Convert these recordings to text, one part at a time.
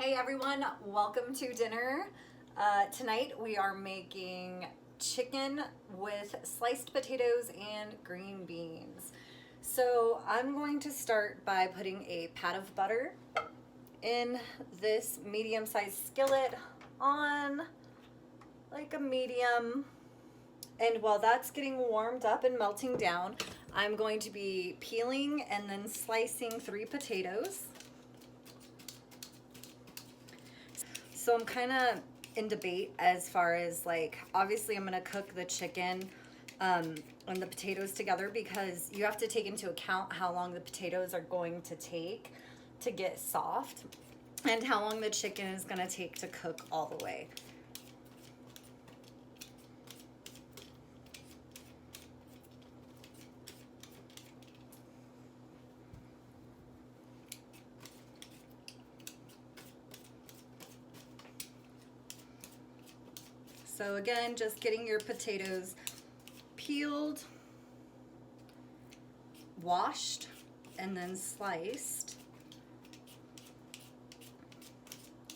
Hey everyone, welcome to dinner. Tonight we are making chicken with sliced potatoes and green beans. So I'm going to start by putting a pat of butter in this medium-sized skillet on like a medium. And while that's getting warmed up and melting down, I'm going to be peeling and then slicing 3 potatoes. So I'm kind of in debate as far as like, obviously I'm gonna cook the chicken and the potatoes together because you have to take into account how long the potatoes are going to take to get soft and how long the chicken is gonna take to cook all the way. So again, just getting your potatoes peeled, washed, and then sliced.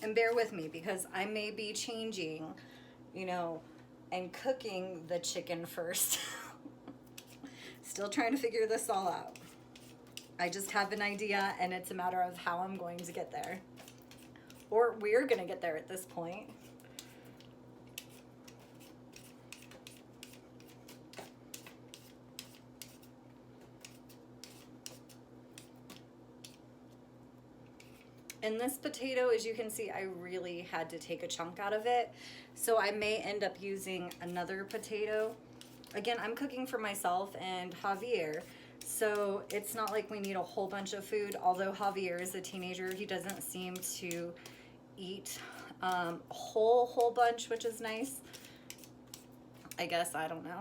And bear with me because I may be changing, and cooking the chicken first. Still trying to figure this all out. I just have an idea and it's a matter of how I'm going to get there. Or we're gonna get there at this point. And this potato, as you can see, I really had to take a chunk out of it. So I may end up using another potato. Again, I'm cooking for myself and Javier. So it's not like we need a whole bunch of food. Although Javier is a teenager, he doesn't seem to eat a whole bunch, which is nice. I guess, I don't know.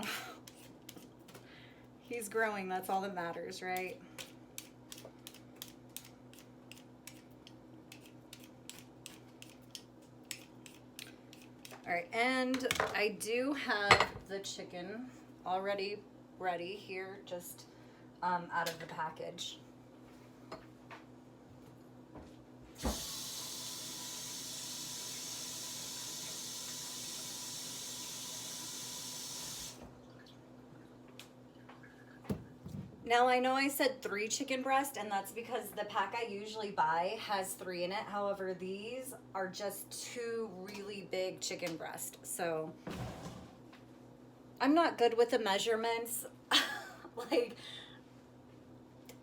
He's growing, that's all that matters, right? All right, and I do have the chicken already ready here, just out of the package. Now I know I said 3 chicken breasts, and that's because the pack I usually buy has 3 in it. However, these are just 2 really big chicken breasts. So I'm not good with the measurements.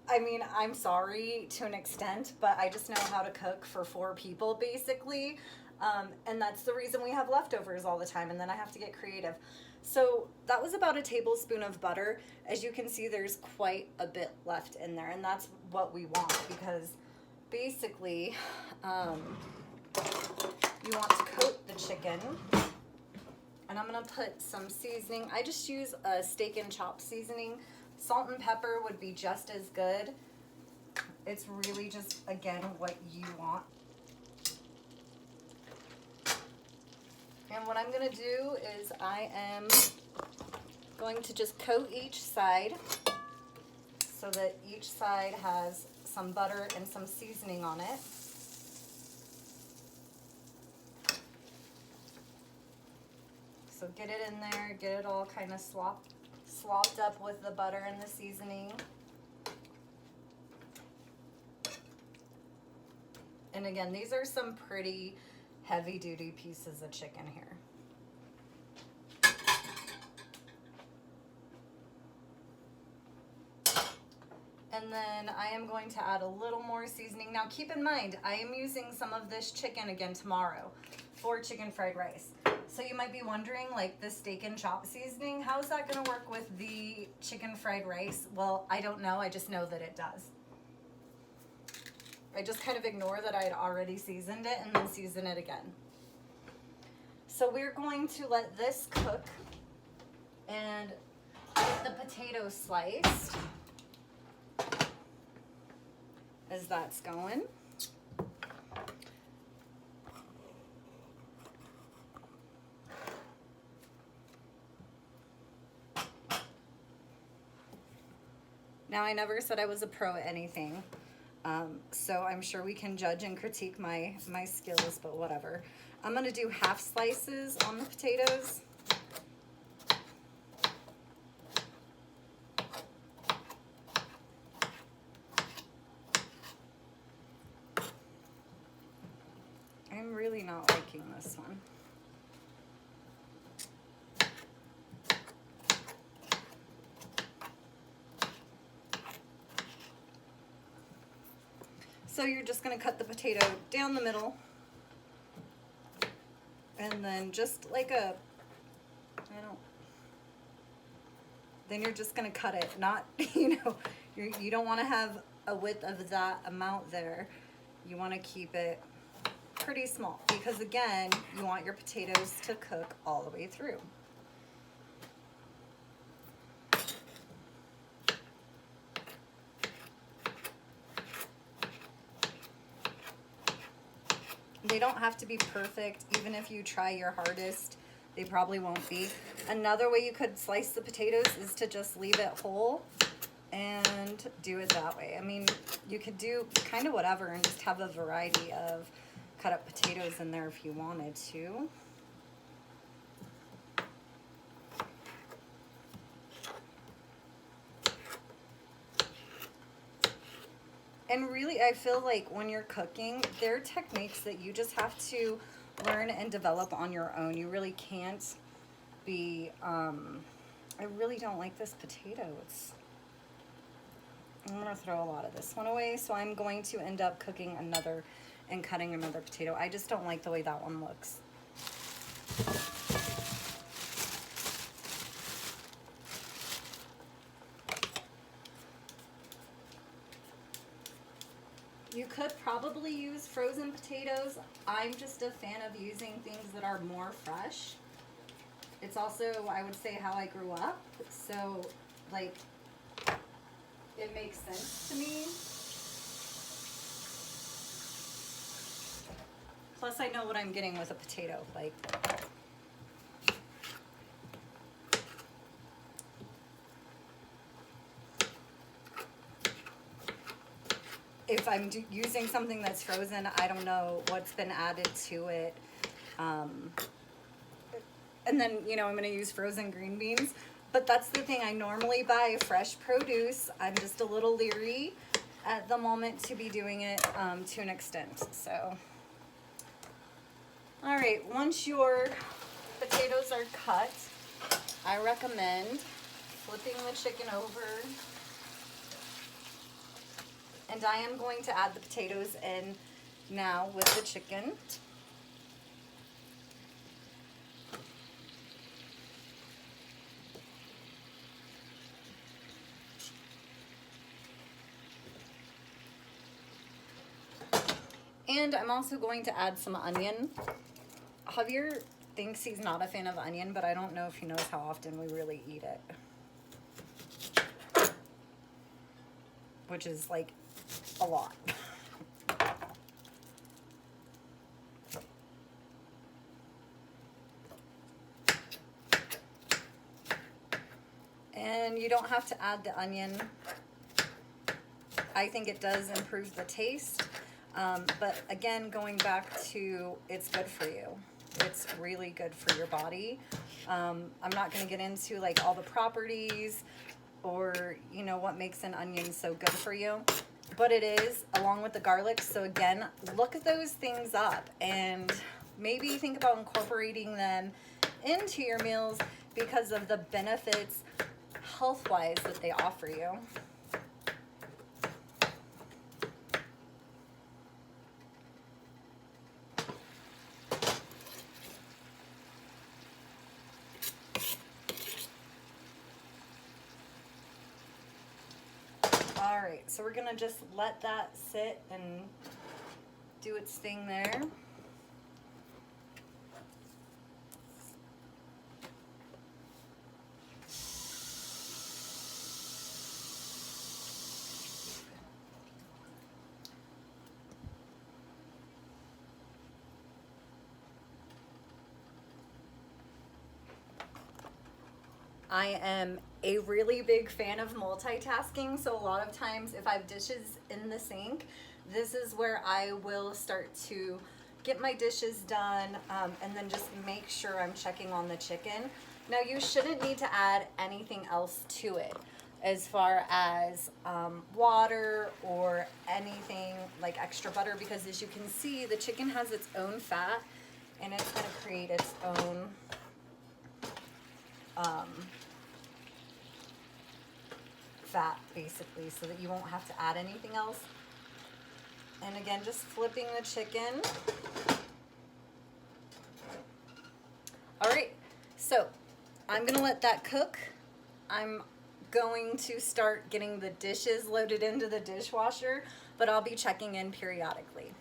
I'm sorry to an extent, but I just know how to cook for 4 people basically. And that's the reason we have leftovers all the time, and then I have to get creative. So that was about a tablespoon of butter. As you can see, there's quite a bit left in there, and that's what we want because basically you want to coat the chicken. And I'm gonna put some seasoning. I just use a Steak and Chop seasoning. Salt and pepper would be just as good. It's really just, again, what you want. And what I'm gonna do is I am going to just coat each side so that each side has some butter and some seasoning on it. So get it in there, get it all kind of slopped up with the butter and the seasoning. And again, these are some pretty heavy-duty pieces of chicken here. And then I am going to add a little more seasoning. Now keep in mind, I am using some of this chicken again tomorrow for chicken fried rice. So you might be wondering, like, the Steak and Chop seasoning, how is that gonna work with the chicken fried rice? Well, I don't know, I just know that it does. I just kind of ignore that I had already seasoned it and then season it again. So we're going to let this cook and get the potato sliced as that's going. Now, I never said I was a pro at anything. So I'm sure we can judge and critique my skills, but whatever. I'm gonna do half slices on the potatoes. I'm really not liking this one. So you're just going to cut the potato down the middle, and then just like then you're just going to cut it, not, you don't want to have a width of that amount there. You want to keep it pretty small because, again, you want your potatoes to cook all the way through. They don't have to be perfect. Even if you try your hardest, they probably won't be. Another way you could slice the potatoes is to just leave it whole and do it that way. I mean, you could do kind of whatever and just have a variety of cut up potatoes in there if you wanted to. And really, I feel like when you're cooking, there are techniques that you just have to learn and develop on your own. You really can't be, I really don't like this potato. I'm gonna throw a lot of this one away, so I'm going to end up cooking another and cutting another potato. I just don't like the way that one looks. You could probably use frozen potatoes. I'm just a fan of using things that are more fresh. It's also, I would say, how I grew up. So, like, it makes sense to me. Plus, I know what I'm getting with a potato. Like, if I'm using something that's frozen, I don't know what's been added to it. And then, I'm going to use frozen green beans. But that's the thing. I normally buy fresh produce. I'm just a little leery at the moment to be doing it to an extent. So, all right. Once your potatoes are cut, I recommend flipping the chicken over. And I am going to add the potatoes in now with the chicken. And I'm also going to add some onion. Javier thinks he's not a fan of onion, but I don't know if he knows how often we really eat it. Which is like a lot. And you don't have to add the onion. I think it does improve the taste. But again, going back to, it's good for you. It's really good for your body. I'm not going to get into like all the properties or what makes an onion so good for you, but it is, along with the garlic. So again, look at those things up and maybe think about incorporating them into your meals because of the benefits health-wise that they offer you. All right, so we're gonna just let that sit and do its thing there. I am a really big fan of multitasking, so a lot of times if I have dishes in the sink, this is where I will start to get my dishes done, and then just make sure I'm checking on the chicken. Now you shouldn't need to add anything else to it as far as water or anything like extra butter, because as you can see, the chicken has its own fat and it's going to create its own fat basically, so that you won't have to add anything else. And again, just flipping the chicken. All right, so I'm gonna let that cook. I'm going to start getting the dishes loaded into the dishwasher, but I'll be checking in periodically.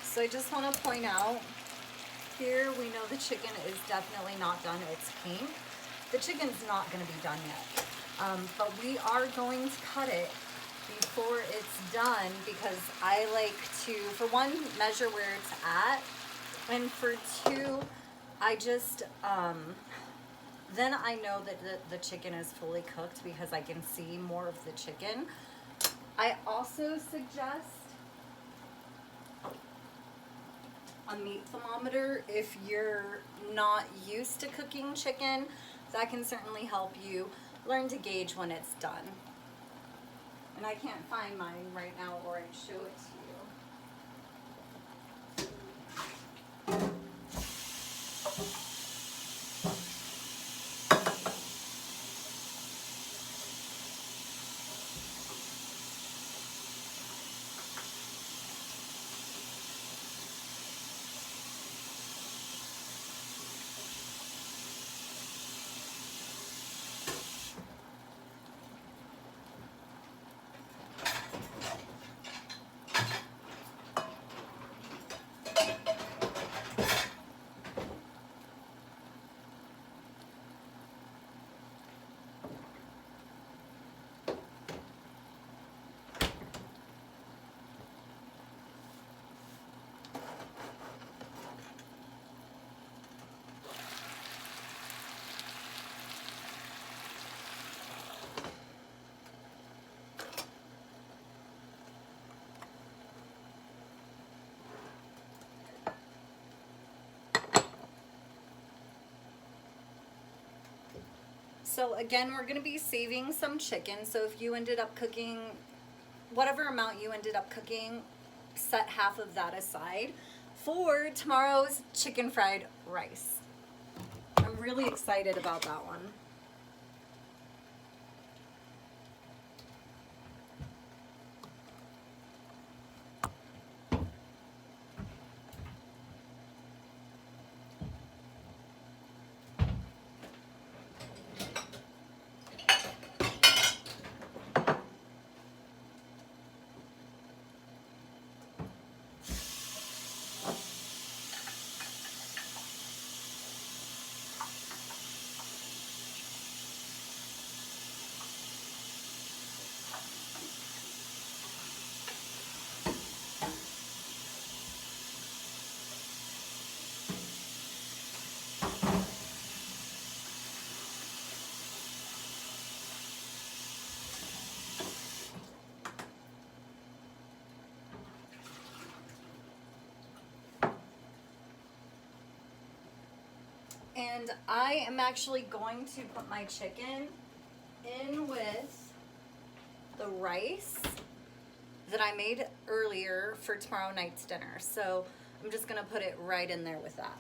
So I just want to point out, here we know the chicken is definitely not done. It's pink. The chicken's not going to be done yet. But we are going to cut it before it's done, because I like to, for one, measure where it's at. And for two, I just, then I know that the chicken is fully cooked because I can see more of the chicken. I also suggest a meat thermometer if you're not used to cooking chicken. That can certainly help you learn to gauge when it's done. And I can't find mine right now, or I'd show it to you. So again, we're gonna be saving some chicken. So if you ended up cooking, whatever amount you ended up cooking, set half of that aside for tomorrow's chicken fried rice. I'm really excited about that one. And I am actually going to put my chicken in with the rice that I made earlier for tomorrow night's dinner. So I'm just gonna put it right in there with that.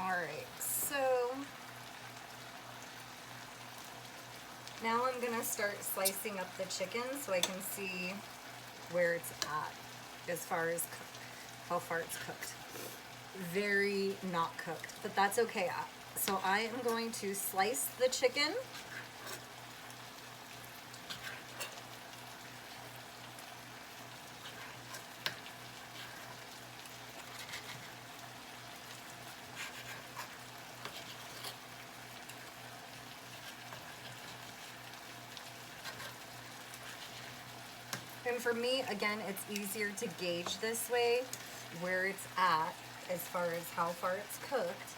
All right, so now I'm gonna start slicing up the chicken so I can see where it's at as far as how far it's cooked. Very not cooked, but that's okay. So I am going to slice the chicken. And for me, again, it's easier to gauge this way where it's at as far as how far it's cooked,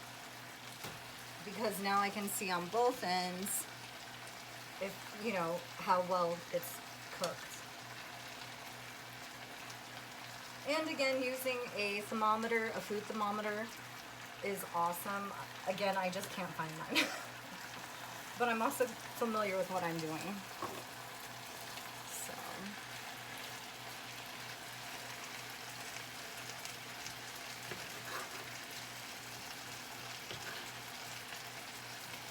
because now I can see on both ends if, you know, how well it's cooked. And again, using a thermometer, a food thermometer, is awesome. Again, I just can't find mine. But I'm also familiar with what I'm doing. So.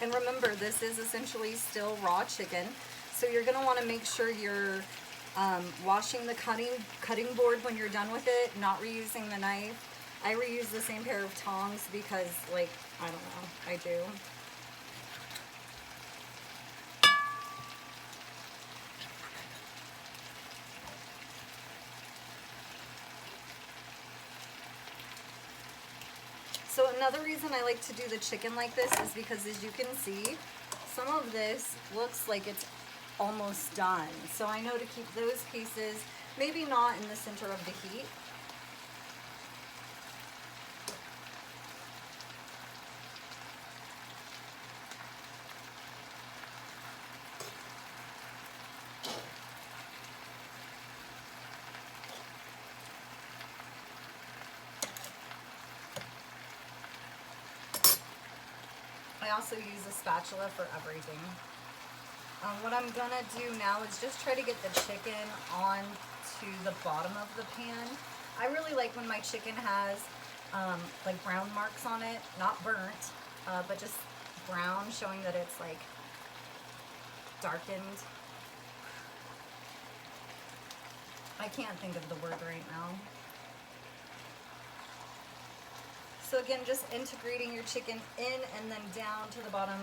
And remember, this is essentially still raw chicken. So you're gonna wanna make sure you're washing the cutting board when you're done with it, not reusing the knife. I reuse the same pair of tongs because, like, I don't know, I do. So another reason I like to do the chicken like this is because, as you can see, some of this looks like it's almost done. So I know to keep those pieces, maybe not in the center of the heat. I also use a spatula for everything. What I'm gonna do now is just try to get the chicken onto the bottom of the pan. I really like when my chicken has like brown marks on it, not burnt, but just brown, showing that it's like darkened. I can't think of the word right now. So again, just integrating your chicken in and then down to the bottom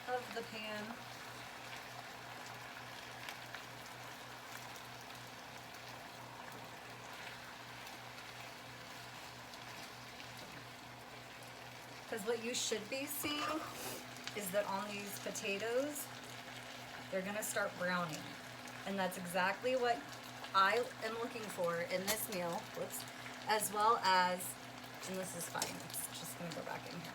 of the pan. Because what you should be seeing is that on these potatoes, they're gonna start browning. And that's exactly what I am looking for in this meal, whoops, as well as, and this is fine, it's just gonna go back in here,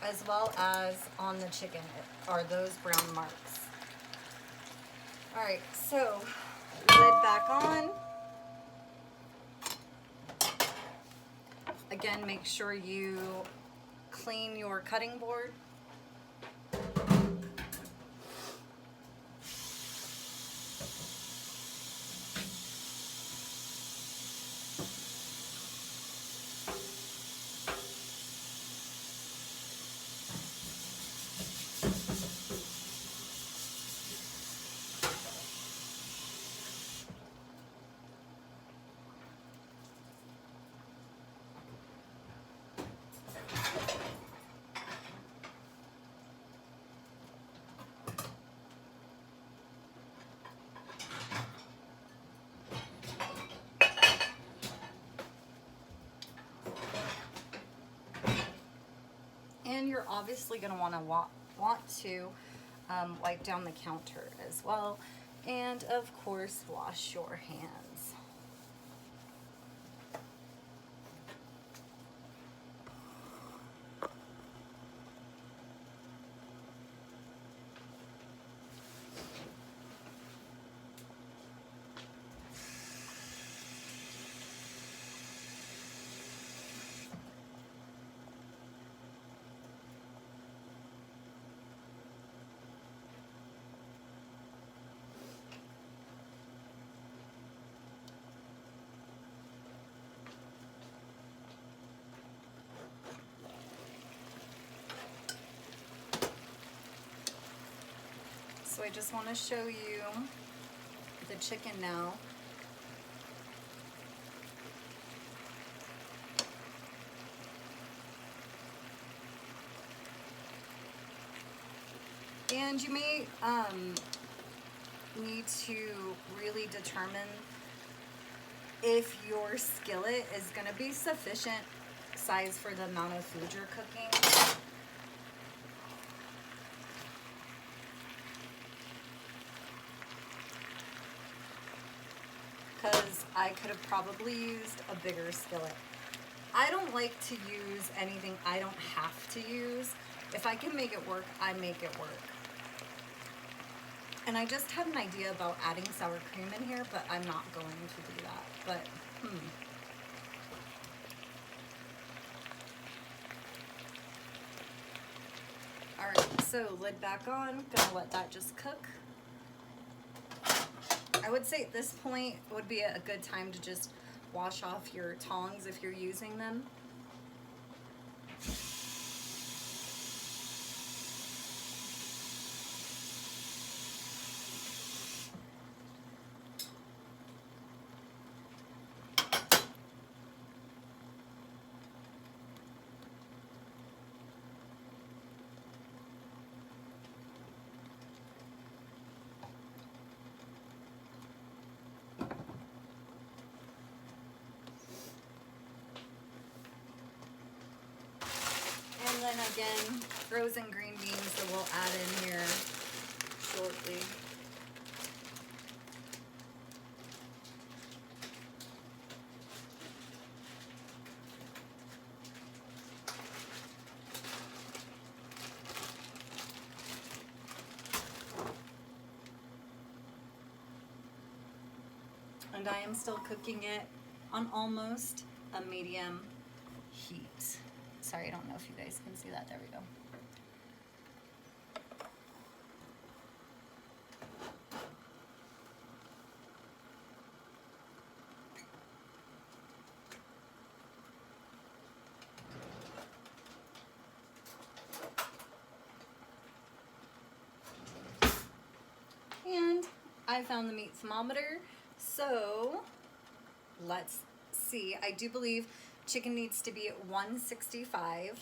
as well as on the chicken, are those brown marks. All right, so lid back on. Again, make sure you clean your cutting board. And you're obviously going to want to wipe down the counter as well, and of course wash your hands. So I just want to show you the chicken now. And you may need to really determine if your skillet is going to be sufficient size for the amount of food you're cooking. Because I could have probably used a bigger skillet. I don't like to use anything I don't have to use. If I can make it work, I make it work. And I just had an idea about adding sour cream in here, but I'm not going to do that. But, Alright, so lid back on. Gonna let that just cook. I would say at this point would be a good time to just wash off your tongs if you're using them. And then again, frozen green beans that we'll add in here shortly. And I am still cooking it on almost a medium heat. Sorry, I don't know if you guys can see that. There we go. And I found the meat thermometer, so let's see. I do believe chicken needs to be at 165.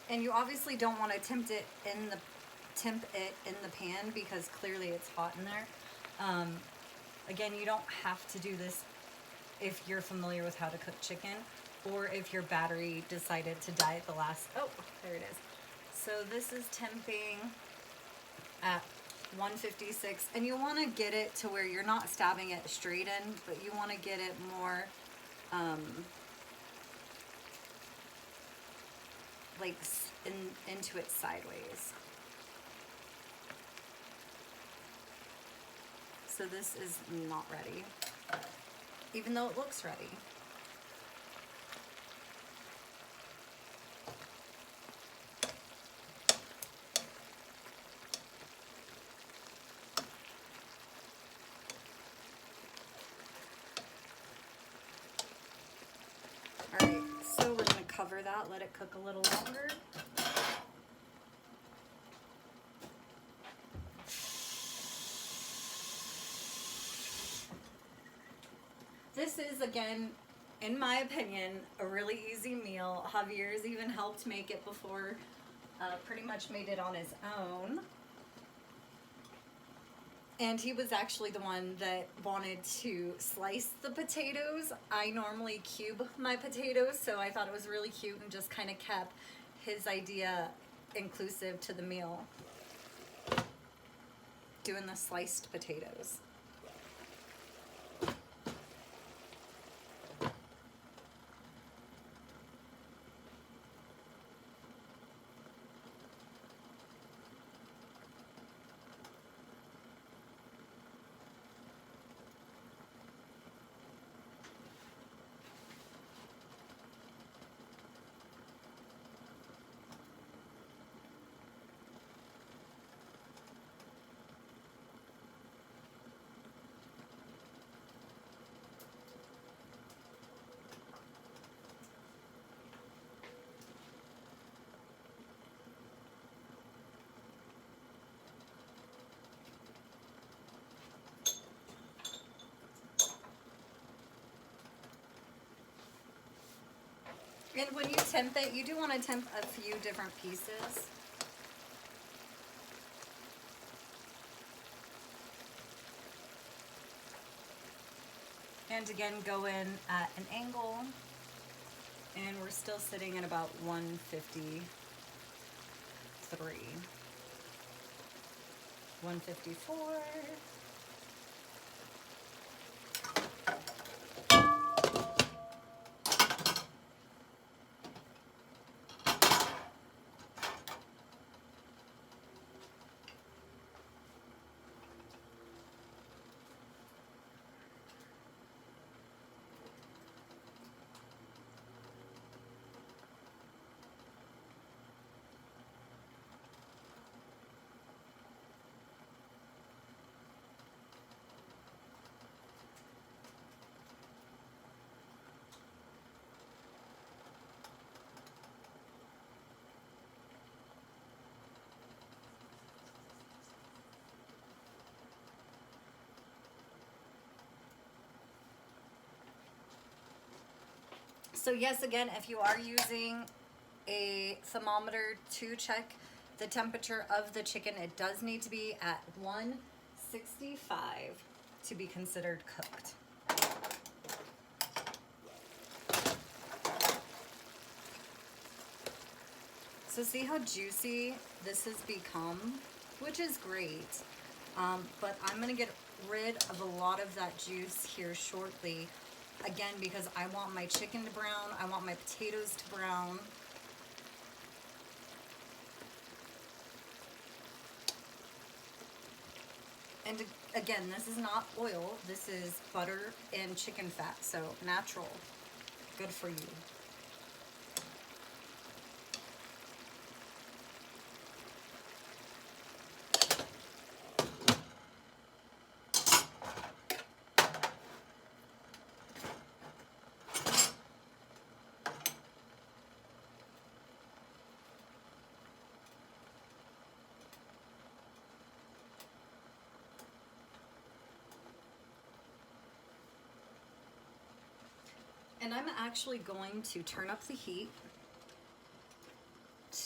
And you obviously don't want to temp it in the pan because clearly it's hot in there. Again, you don't have to do this if you're familiar with how to cook chicken, or if your battery decided to die at the last, oh, there it is. So this is temping at 156, and you want to get it to where you're not stabbing it straight in, but you want to get it more like into it sideways. So this is not ready, even though it looks ready. All right, so we're gonna cover that, let it cook a little longer. This is, again, in my opinion, a really easy meal. Javier's even helped make it before, pretty much made it on his own. And he was actually the one that wanted to slice the potatoes. I normally cube my potatoes, so I thought it was really cute and just kind of kept his idea inclusive to the meal. Doing the sliced potatoes. And when you temp it, you do want to temp a few different pieces. And again, go in at an angle, and we're still sitting at about 153, 154. So yes, again, if you are using a thermometer to check the temperature of the chicken, it does need to be at 165 to be considered cooked. So see how juicy this has become, which is great. But I'm gonna get rid of a lot of that juice here shortly. Again, because I want my chicken to brown, I want my potatoes to brown. And again, this is not oil, this is butter and chicken fat, so natural, good for you. And I'm actually going to turn up the heat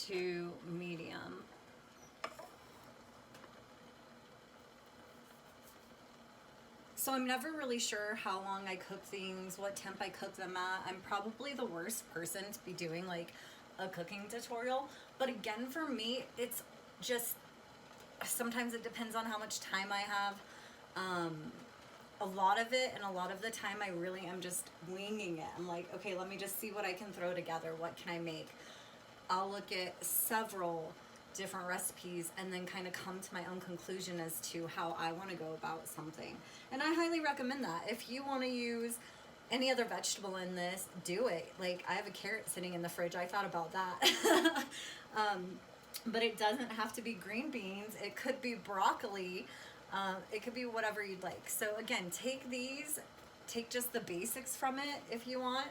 to medium. So I'm never really sure how long I cook things, what temp I cook them at. I'm probably the worst person to be doing like a cooking tutorial. But again, for me, it's just, sometimes it depends on how much time I have. A lot of it, and a lot of the time I really am just winging it. I'm like, okay, let me just see what I can throw together. What can I make? I'll look at several different recipes and then kind of come to my own conclusion as to how I want to go about something. And I highly recommend that. If you want to use any other vegetable in this, do it. Like, I have a carrot sitting in the fridge. I thought about that. But it doesn't have to be green beans. It could be broccoli. It could be whatever you'd like. So again, take just the basics from it if you want,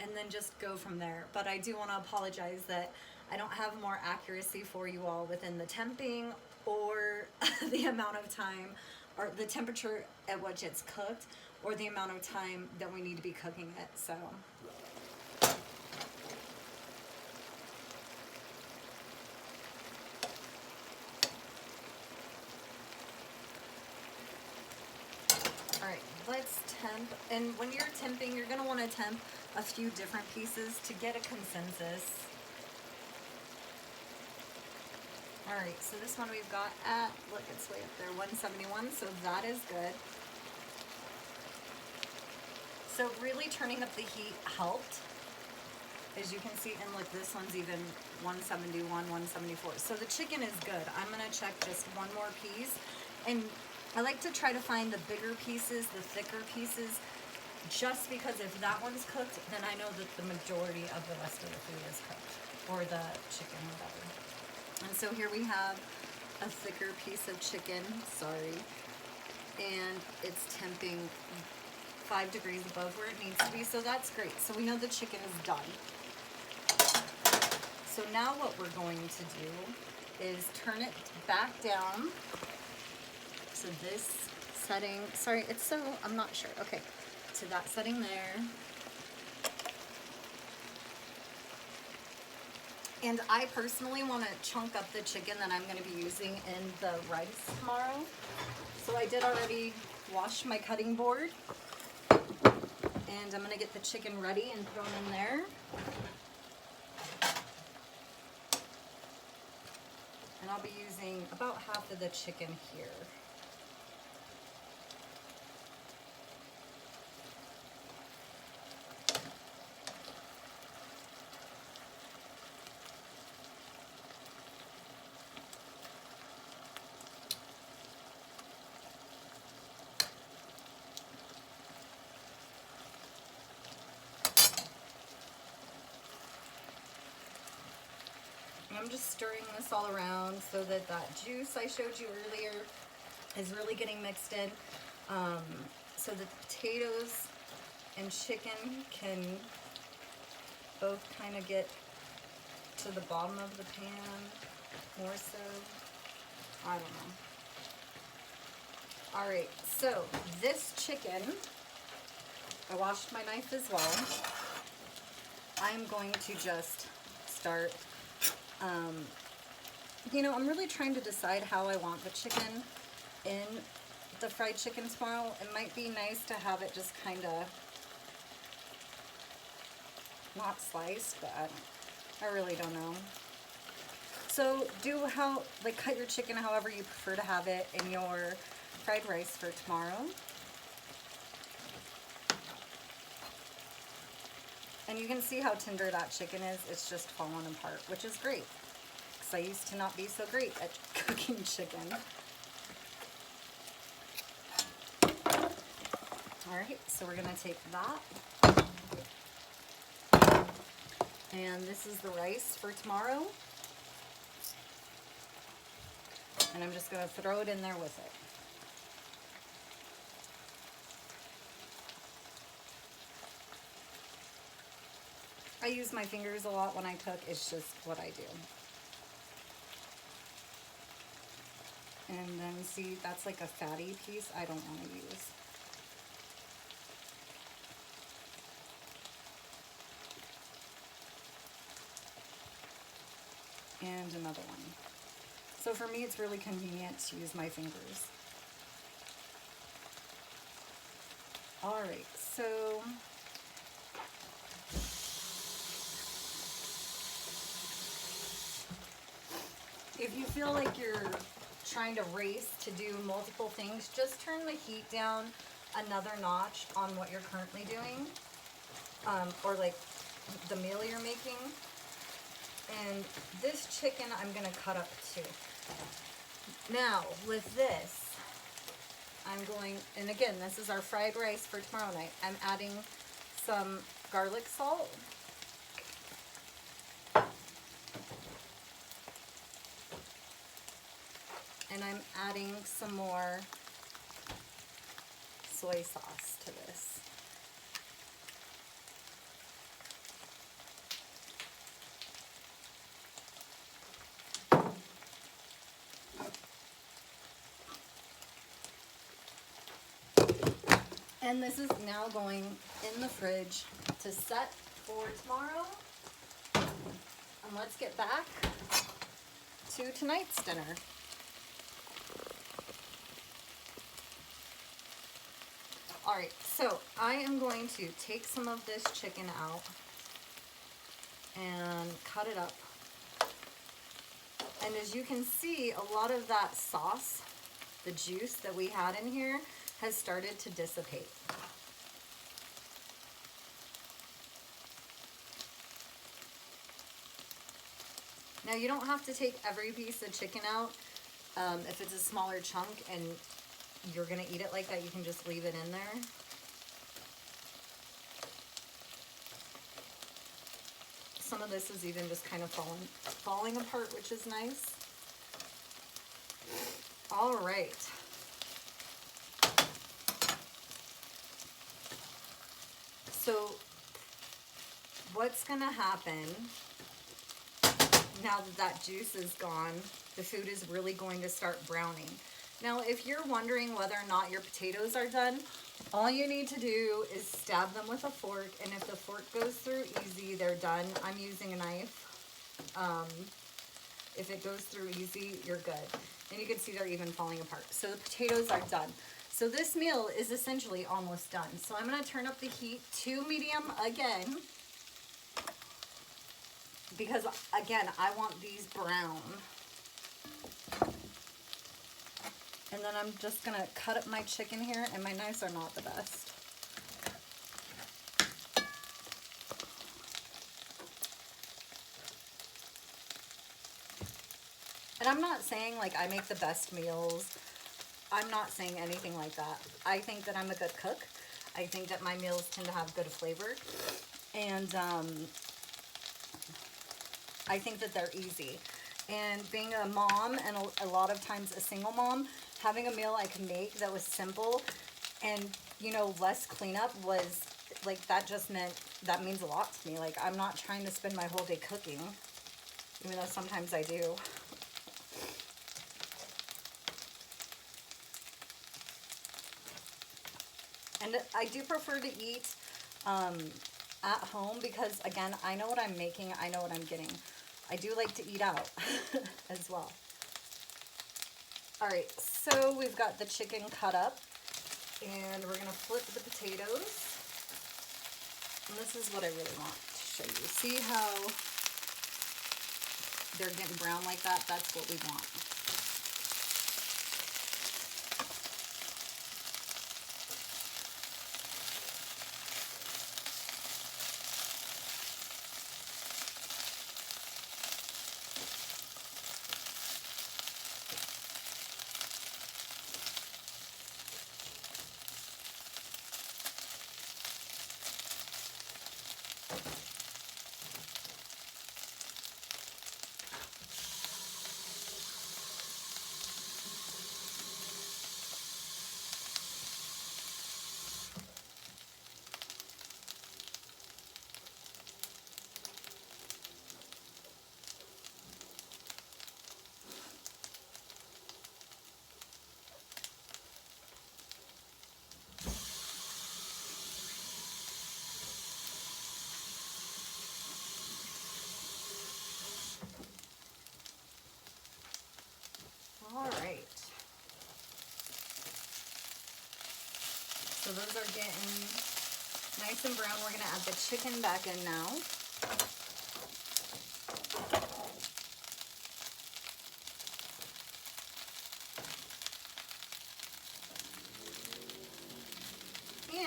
and then just go from there. But I do want to apologize that I don't have more accuracy for you all within the temping or the amount of time or the temperature at which it's cooked or the amount of time that we need to be cooking it. So all right, let's temp. And when you're temping, you're going to want to temp a few different pieces to get a consensus. All right, so this one we've got at, look, it's way up there, 171, so that is good. So really turning up the heat helped. As you can see, and look, this one's even 171, 174. So the chicken is good. I'm gonna check just one more piece. And I like to try to find the bigger pieces, the thicker pieces, just because if that one's cooked, then I know that the majority of the rest of the food is cooked, or the chicken, whatever. And so here we have a thicker piece of chicken, sorry, and it's temping 5 degrees above where it needs to be, so that's great. So we know the chicken is done. So now what we're going to do is turn it back down to this setting. Sorry, it's so, I'm not sure. Okay, to that setting there. And I personally want to chunk up the chicken that I'm going to be using in the rice tomorrow. So I did already wash my cutting board. And I'm going to get the chicken ready and thrown in there. And I'll be using about half of the chicken here. I'm just stirring this all around so that that juice I showed you earlier is really getting mixed in. So the potatoes and chicken can both kind of get to the bottom of the pan more so. I don't know. All right, so this chicken, I washed my knife as well. I'm going to just start you know, I'm really trying to decide how I want the chicken in the fried chicken tomorrow. It might be nice to have it just kind of not sliced, but I really don't know. So cut your chicken however you prefer to have it in your fried rice for tomorrow. And you can see how tender that chicken is. It's just falling apart, which is great. Because I used to not be so great at cooking chicken. Alright, so we're going to take that. And this is the rice for tomorrow. And I'm just going to throw it in there with it. I use my fingers a lot when I cook. It's just what I do. And then see, that's like a fatty piece I don't want to use. And another one. So for me, it's really convenient to use my fingers. All right, so if you feel like you're trying to race to do multiple things, just turn the heat down another notch on what you're currently doing, or like the meal you're making. And this chicken I'm gonna cut up too. Now with this, I'm going, and again, this is our fried rice for tomorrow night. I'm adding some garlic salt. And I'm adding some more soy sauce to this. And this is now going in the fridge to set for tomorrow. And let's get back to tonight's dinner. All right, so I am going to take some of this chicken out and cut it up. And as you can see, a lot of that sauce, the juice that we had in here, has started to dissipate. Now you don't have to take every piece of chicken out. If it's a smaller chunk and you're gonna eat it like that, you can just leave it in there. Some of this is even just kind of falling apart, which is nice. All right. So what's gonna happen now that that juice is gone, the food is really going to start browning. Now, if you're wondering whether or not your potatoes are done, all you need to do is stab them with a fork, and if the fork goes through easy, they're done. I'm using a knife. If it goes through easy, you're good. And you can see they're even falling apart. So the potatoes are done. So this meal is essentially almost done. So I'm gonna turn up the heat to medium again, because again, I want these brown. And then I'm just gonna cut up my chicken here, and my knives are not the best. And I'm not saying like I make the best meals. I'm not saying anything like that. I think that I'm a good cook. I think that my meals tend to have good flavor. And I think that they're easy. And being a mom, and a lot of times a single mom, having a meal I could make that was simple and, you know, less cleanup was, like, that just meant, that means a lot to me. Like, I'm not trying to spend my whole day cooking, even though sometimes I do. And I do prefer to eat at home because, again, I know what I'm making. I know what I'm getting. I do like to eat out as well. All right, so we've got the chicken cut up, and we're gonna flip the potatoes. And this is what I really want to show you. See how they're getting brown like that? That's what we want. those are getting nice and brown, we're gonna add the chicken back in now.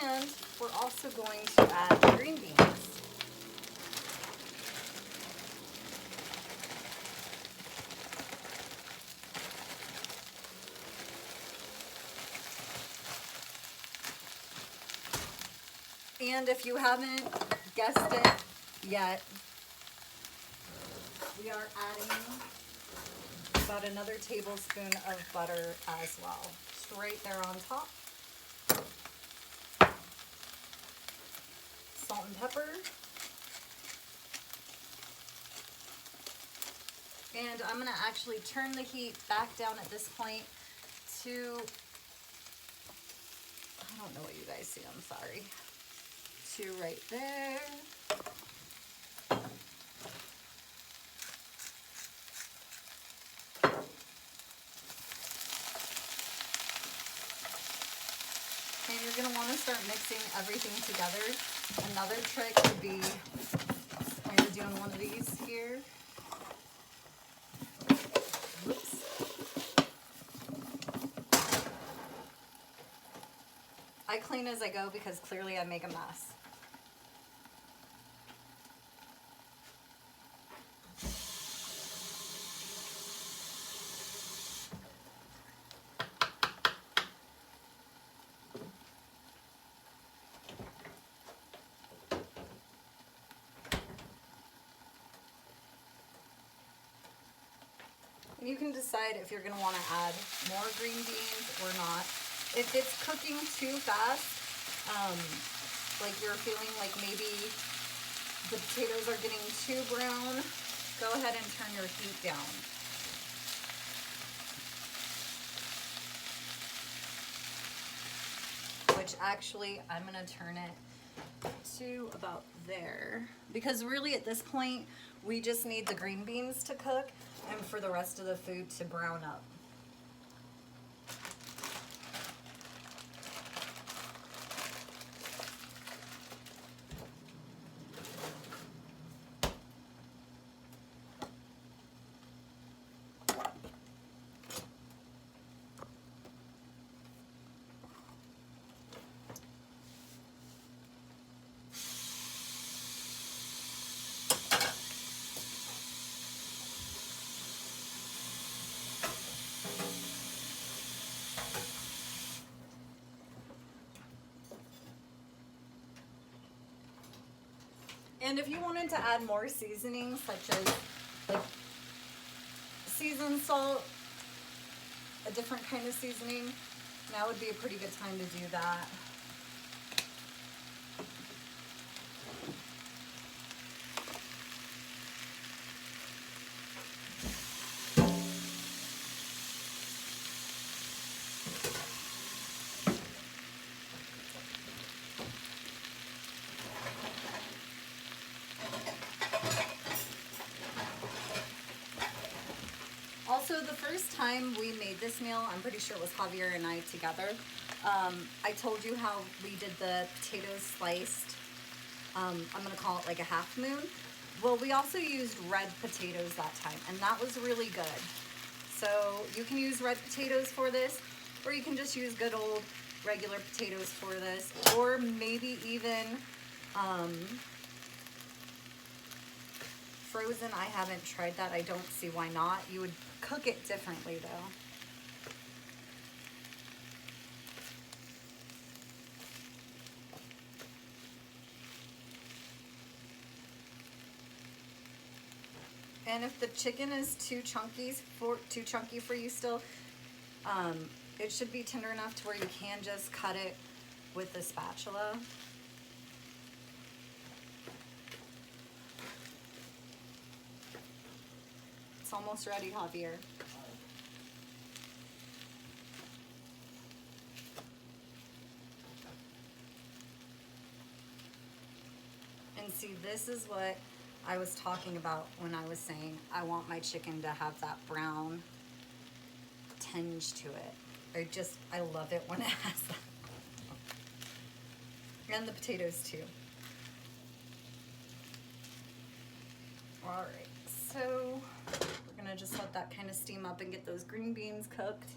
And we're also going to add the green beans. And if you haven't guessed it yet, we are adding about another tablespoon of butter as well. Just right there on top. Salt and pepper. And I'm gonna actually turn the heat back down at this point to, I don't know what you guys see, I'm sorry. To right there. And you're going to want to start mixing everything together. Another trick would be kind of doing one of these here. Whoops. I clean as I go because clearly I make a mess. You can decide if you're going to want to add more green beans or not. If it's cooking too fast, like you're feeling like maybe the potatoes are getting too brown, go ahead and turn your heat down. Which actually, I'm going to turn it to about there. Because really at this point, we just need the green beans to cook and for the rest of the food to brown up. And if you wanted to add more seasonings, such as like seasoned salt, a different kind of seasoning, now would be a pretty good time to do that. Also, the first time we made this meal, I'm pretty sure it was Javier and I together, I told you how we did the potatoes sliced, I'm going to call it like a half moon. Well, we also used red potatoes that time, and that was really good. So you can use red potatoes for this, or you can just use good old regular potatoes for this, or maybe even frozen. I haven't tried that. I don't see why not. You would cook it differently though. And if the chicken is too chunky for you still, it should be tender enough to where you can just cut it with the spatula. It's almost ready, Javier. And see, this is what I was talking about when I was saying I want my chicken to have that brown tinge to it. I love it when it has that. And the potatoes too. All right, so we're gonna just let that kind of steam up and get those green beans cooked.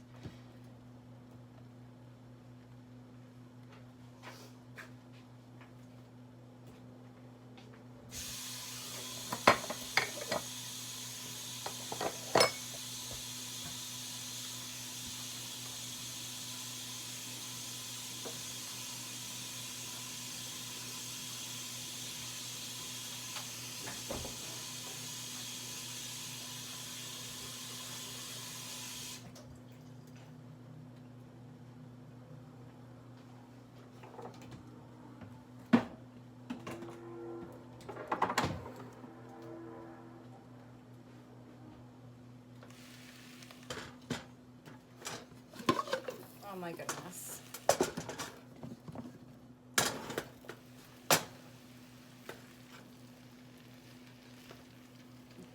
Oh my goodness.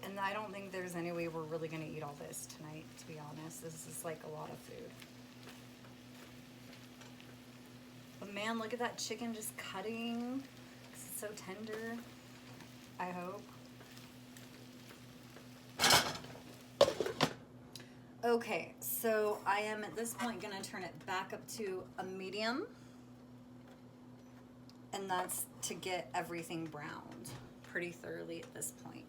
And I don't think there's any way we're really gonna eat all this tonight, to be honest. This is like a lot of food. But man, look at that chicken just cutting. It's so tender, I hope. Okay, so I am at this point gonna turn it back up to a medium. And that's to get everything browned pretty thoroughly at this point.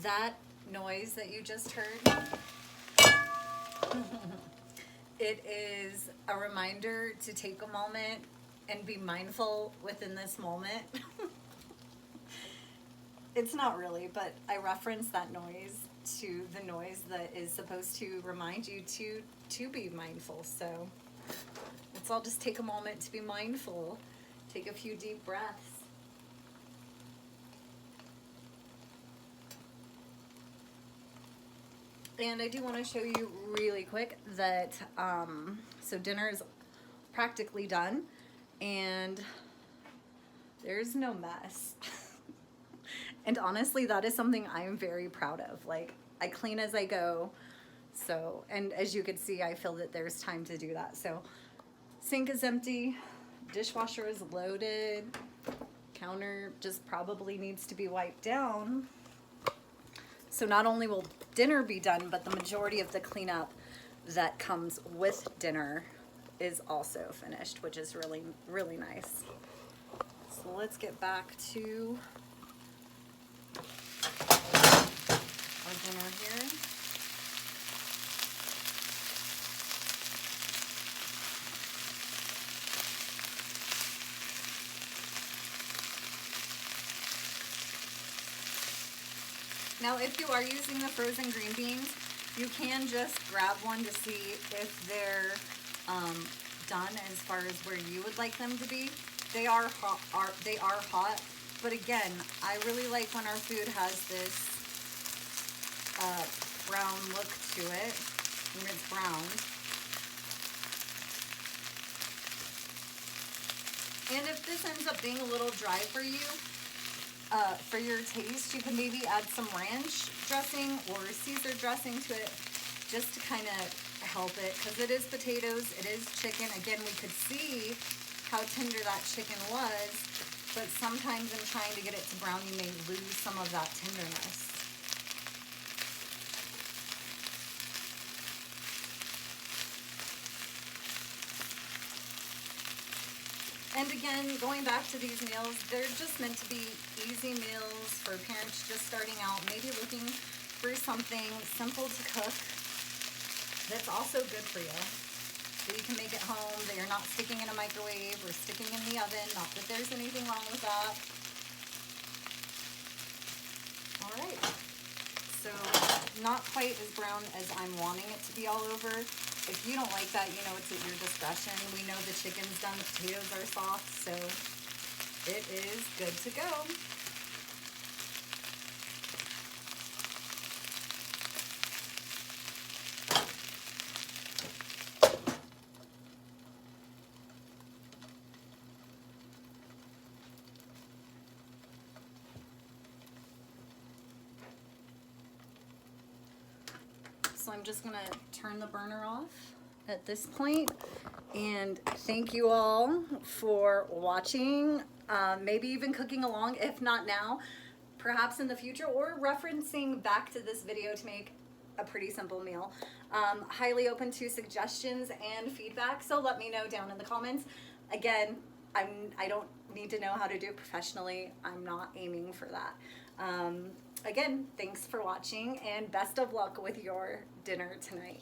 That noise that you just heard, it is a reminder to take a moment and be mindful within this moment. It's not really, but I reference that noise to the noise that is supposed to remind you to be mindful. So let's all just take a moment to be mindful. Take a few deep breaths. And I do want to show you really quick that, so dinner is practically done and there's no mess. And honestly, that is something I'm very proud of. Like, I clean as I go. So, and as you can see, I feel that there's time to do that. So, sink is empty, dishwasher is loaded, counter just probably needs to be wiped down. So not only will dinner be done, but the majority of the cleanup that comes with dinner is also finished, which is really, really nice. So let's get back to our dinner here. Now, if you are using the frozen green beans, you can just grab one to see if they're done as far as where you would like them to be. They are hot, but again, I really like when our food has this brown look to it when it's brown. And if this ends up being a little dry for you, for your taste, you can maybe add some ranch dressing or Caesar dressing to it just to kind of help it because it is potatoes, it is chicken. Again, we could see how tender that chicken was, but sometimes in trying to get it to brown, you may lose some of that tenderness. And again, going back to these meals, they're just meant to be easy meals for parents just starting out, maybe looking for something simple to cook that's also good for you. So you can make it home, that you're not sticking in a microwave or sticking in the oven. Not that there's anything wrong with that. All right. So not quite as brown as I'm wanting it to be all over. If you don't like that, you know, it's at your discretion. We know the chicken's done, the potatoes are soft, so it is good to go. So I'm just gonna turn the burner off at this point, and thank you all for watching, maybe even cooking along, if not now, perhaps in the future, or referencing back to this video to make a pretty simple meal. Highly open to suggestions and feedback, so let me know down in the comments. Again, I don't need to know how to do it professionally. I'm not aiming for that. Again, thanks for watching and best of luck with your dinner tonight.